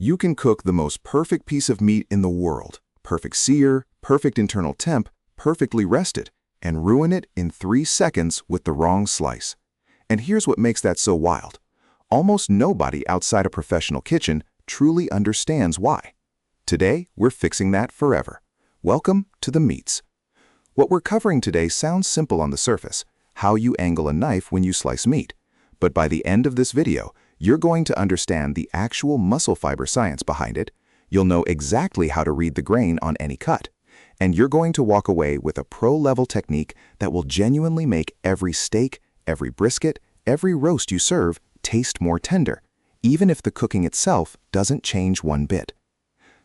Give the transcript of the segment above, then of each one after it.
You can cook the most perfect piece of meat in the world, perfect sear, perfect internal temp, perfectly rested, and ruin it in 3 seconds with the wrong slice. And here's what makes that so wild. Almost nobody outside a professional kitchen truly understands why. Today, we're fixing that forever. Welcome to the Meatz. What we're covering today sounds simple on the surface, how you angle a knife when you slice meat. But by the end of this video, you're going to understand the actual muscle fiber science behind it, you'll know exactly how to read the grain on any cut, and you're going to walk away with a pro-level technique that will genuinely make every steak, every brisket, every roast you serve taste more tender, even if the cooking itself doesn't change one bit.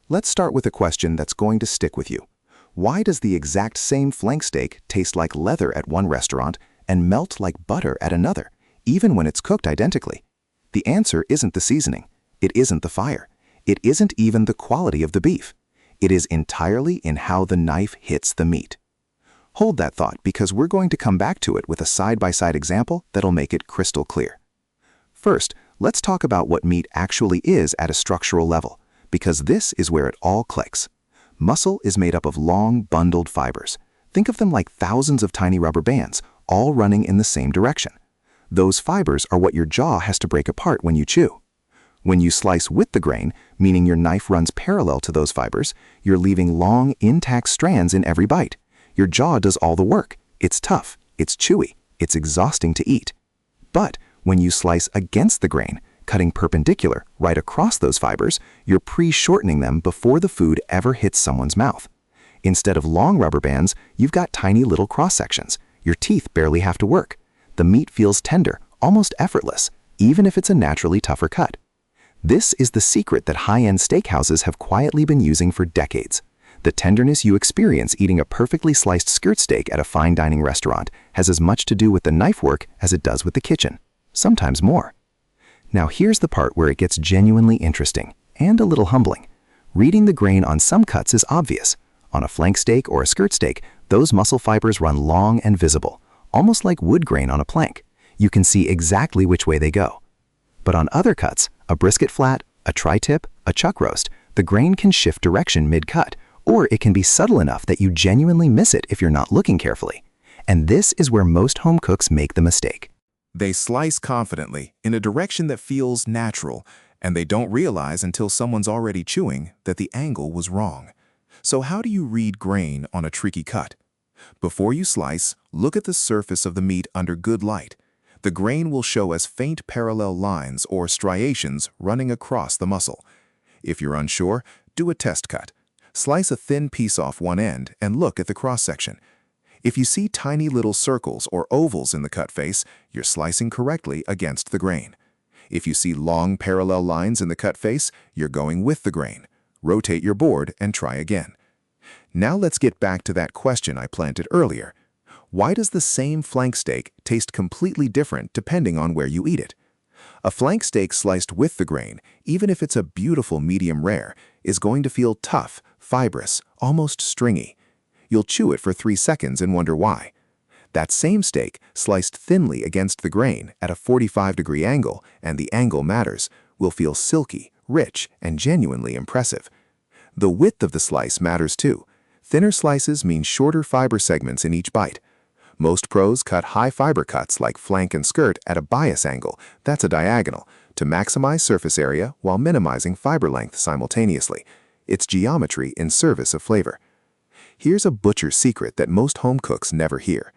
Let's start with a question that's going to stick with you. Why does the exact same flank steak taste like leather at one restaurant and melt like butter at another, even when it's cooked identically? The answer isn't the seasoning. It isn't the fire. It isn't even the quality of the beef. It is entirely in how the knife hits the meat. Hold that thought because we're going to come back to it with a side-by-side example that'll make it crystal clear. First, let's talk about what meat actually is at a structural level, because this is where it all clicks. Muscle is made up of long, bundled fibers. Think of them like thousands of tiny rubber bands, all running in the same direction. Those fibers are what your jaw has to break apart when you chew. When you slice with the grain, meaning your knife runs parallel to those fibers, you're leaving long, intact strands in every bite. Your jaw does all the work. It's tough, it's chewy, it's exhausting to eat. But when you slice against the grain, cutting perpendicular right across those fibers, you're pre-shortening them before the food ever hits someone's mouth. Instead of long rubber bands, you've got tiny little cross-sections. Your teeth barely have to work. The meat feels tender, almost effortless, even if it's a naturally tougher cut. This is the secret that high-end steakhouses have quietly been using for decades. The tenderness you experience eating a perfectly sliced skirt steak at a fine dining restaurant has as much to do with the knife work as it does with the kitchen, sometimes more. Now here's the part where it gets genuinely interesting and a little humbling. Reading the grain on some cuts is obvious. On a flank steak or a skirt steak, those muscle fibers run long and visible, almost like wood grain on a plank. You can see exactly which way they go. But on other cuts, a brisket flat, a tri-tip, a chuck roast, the grain can shift direction mid-cut, or it can be subtle enough that you genuinely miss it if you're not looking carefully. And this is where most home cooks make the mistake. They slice confidently in a direction that feels natural, and they don't realize until someone's already chewing that the angle was wrong. So how do you read grain on a tricky cut? Before you slice, look at the surface of the meat under good light. The grain will show as faint parallel lines or striations running across the muscle. If you're unsure, do a test cut. Slice a thin piece off one end and look at the cross-section. If you see tiny little circles or ovals in the cut face, you're slicing correctly against the grain. If you see long parallel lines in the cut face, you're going with the grain. Rotate your board and try again. Now let's get back to that question I planted earlier. Why does the same flank steak taste completely different depending on where you eat it? A flank steak sliced with the grain, even if it's a beautiful medium rare, is going to feel tough, fibrous, almost stringy. You'll chew it for 3 seconds and wonder why. That same steak, sliced thinly against the grain at a 45-degree angle, and the angle matters, will feel silky, rich, and genuinely impressive. The width of the slice matters too. Thinner slices mean shorter fiber segments in each bite. Most pros cut high fiber cuts like flank and skirt at a bias angle, that's a diagonal, to maximize surface area while minimizing fiber length simultaneously. It's geometry in service of flavor. Here's a butcher's secret that most home cooks never hear.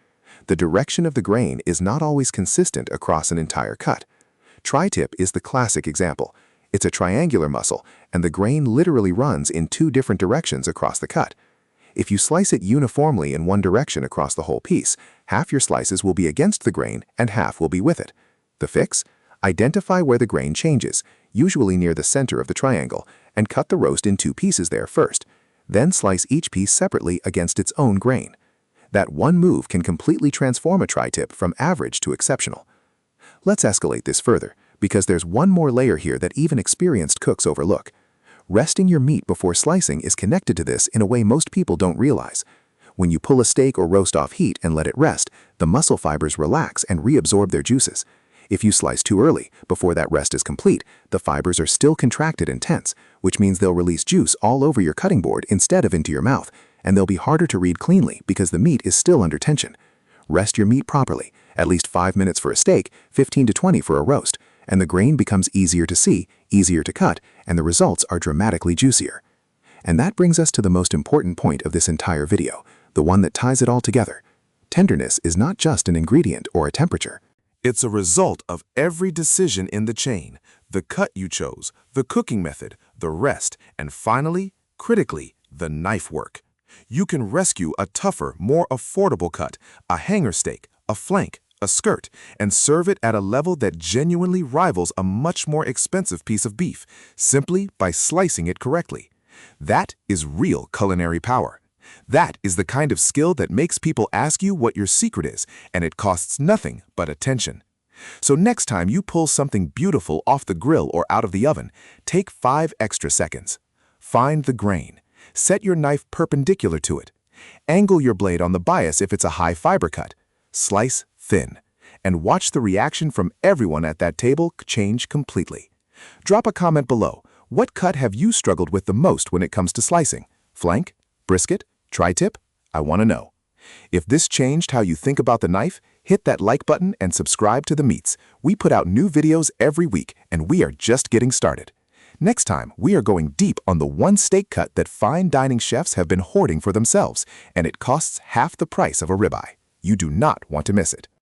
The direction of the grain is not always consistent across an entire cut. Tri-tip is the classic example. It's a triangular muscle, and the grain literally runs in 2 different directions across the cut. If you slice it uniformly in one direction across the whole piece, half your slices will be against the grain and half will be with it. The fix? Identify where the grain changes, usually near the center of the triangle, and cut the roast in 2 pieces there first. Then slice each piece separately against its own grain. That one move can completely transform a tri-tip from average to exceptional. Let's escalate this further, because there's one more layer here that even experienced cooks overlook. Resting your meat before slicing is connected to this in a way most people don't realize. When you pull a steak or roast off heat and let it rest, the muscle fibers relax and reabsorb their juices. If you slice too early, before that rest is complete, the fibers are still contracted and tense, which means they'll release juice all over your cutting board instead of into your mouth, and they'll be harder to read cleanly because the meat is still under tension. Rest your meat properly, at least 5 minutes for a steak, 15 to 20 for a roast, and the grain becomes easier to see, easier to cut, and the results are dramatically juicier. And that brings us to the most important point of this entire video, the one that ties it all together. Tenderness is not just an ingredient or a temperature. It's a result of every decision in the chain, the cut you chose, the cooking method, the rest, and finally, critically, the knife work. You can rescue a tougher, more affordable cut, a hanger steak, a flank, a skirt, and serve it at a level that genuinely rivals a much more expensive piece of beef, simply by slicing it correctly. That is real culinary power. That is the kind of skill that makes people ask you what your secret is, and it costs nothing but attention. So next time you pull something beautiful off the grill or out of the oven, take 5 extra seconds. Find the grain. Set your knife perpendicular to it. Angle your blade on the bias if it's a high fiber cut. Slice thin. And watch the reaction from everyone at that table change completely. Drop a comment below. What cut have you struggled with the most when it comes to slicing? Flank? Brisket? Tri-tip? I want to know. If this changed how you think about the knife, hit that like button and subscribe to the Meatz. We put out new videos every week, and we are just getting started. Next time, we are going deep on the one steak cut that fine dining chefs have been hoarding for themselves, and it costs half the price of a ribeye. You do not want to miss it.